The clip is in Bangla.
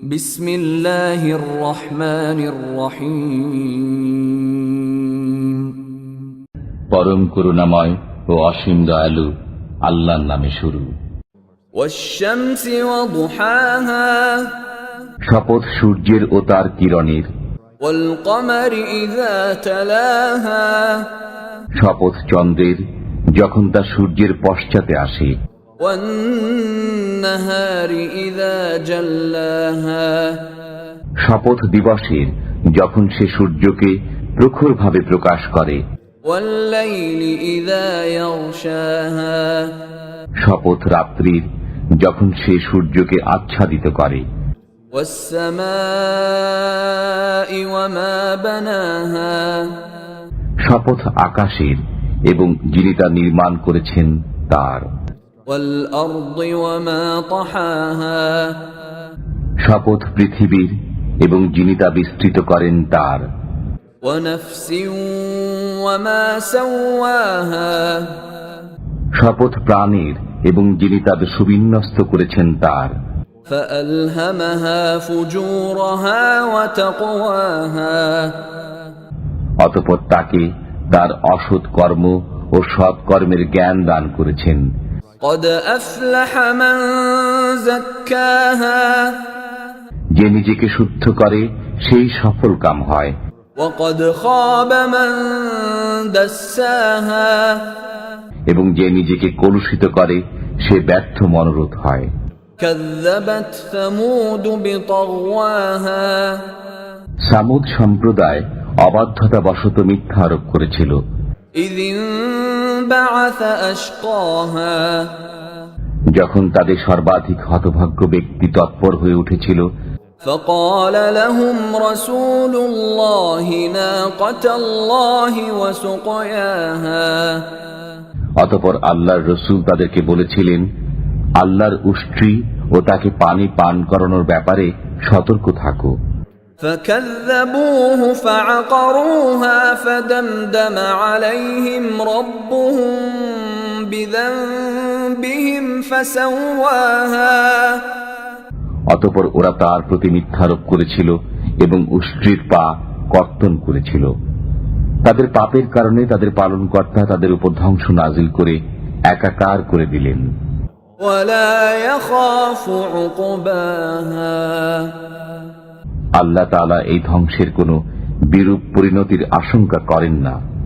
বিসমিল্লাহির রহমানির রহিম। পরম করুণাময় ও অসীম দয়ালু আল্লাহর নামে শুরু। ওয়াশ-শামসি ওয়া দুহাহা, শপথ সূর্যের ও তার কিরণের। ওয়াল কমারি ইযা তালাহা, শপথ চন্দ্রের যখন তা সূর্যের পশ্চাতে আসে। ওয়ান নাহারি ইযা জাল্লাহা, শপথ দিবসের যখন সে সূর্যকে প্রখরভাবে প্রকাশ করে। ওয়াল লাইলি ইযা ইয়াগশাহা, শপথ রাত্রির যখন সে সূর্যকে আচ্ছাদিত করে। ওয়াস সামাই ওয়া মা বানাহা, শপথ আকাশের এবং যিনি তা নির্মাণ করেছেন তার। ওয়াল আরদি ওয়া মা তাহাহা, শপথ পৃথিবীর এবং যিনি তা বিস্তৃত করেন তার। ওয়া নাফসিন ওয়া মা সাওয়াহা, শপথ প্রাণের এবং যিনি তাদের সুবিন্যস্ত করেছেন তার। ফাআলহামাহা ফুজুরাহা ওয়া তাকওয়াহা, অতঃপর তাকে তার অসৎ কর্ম ও সৎ কর্মের জ্ঞান দান করেছেন। ক্বাদ আফলাহা মান যাক্কাহা, যে নিজেকে শুদ্ধ করে সেই সফল কাম হয়। ওয়া ক্বাদ খাবা মান দাসসাহা, এবং যে নিজেকে কলুষিত করে সে ব্যর্থ মনোরথ হয়। কাযযাবাত সামুদ বিতাগওয়াহা, সামুদ সম্প্রদায় অবাধ্যতাবশত মিথ্যা আরোপ করেছিল। ইয ইনবাআসা আশকাহা, যখন তাদের সর্বাধিক হতভাগ্য ব্যক্তি তৎপর হয়ে উঠেছিল। فقال لهم رسول الله ناقة الله وسقياها, অতঃপর আল্লাহর রসূল তাদেরকে বলেছিলেন, আল্লাহর উষ্ট্রী ও তাকে পানি পান করানোর ব্যাপারে সতর্ক থাকো। فكذبوه فعقروها فدمدم عليهم ربهم بذنبهم فسواها, অতঃপর ওরা তার প্রতি মিথ্যারোপ করেছিল এবং উষ্ট্রীর পা কর্তন করেছিল। তাদের পাপের কারণে তাদের পালনকর্তা তাদের উপর ধ্বংস নাজিল করে একাকার করে দিলেন। ولا يخاف عقباها, আল্লাহ তাআলা এই ধ্বংসের কোনো বিরূপ পরিণতির আশঙ্কা করেন না।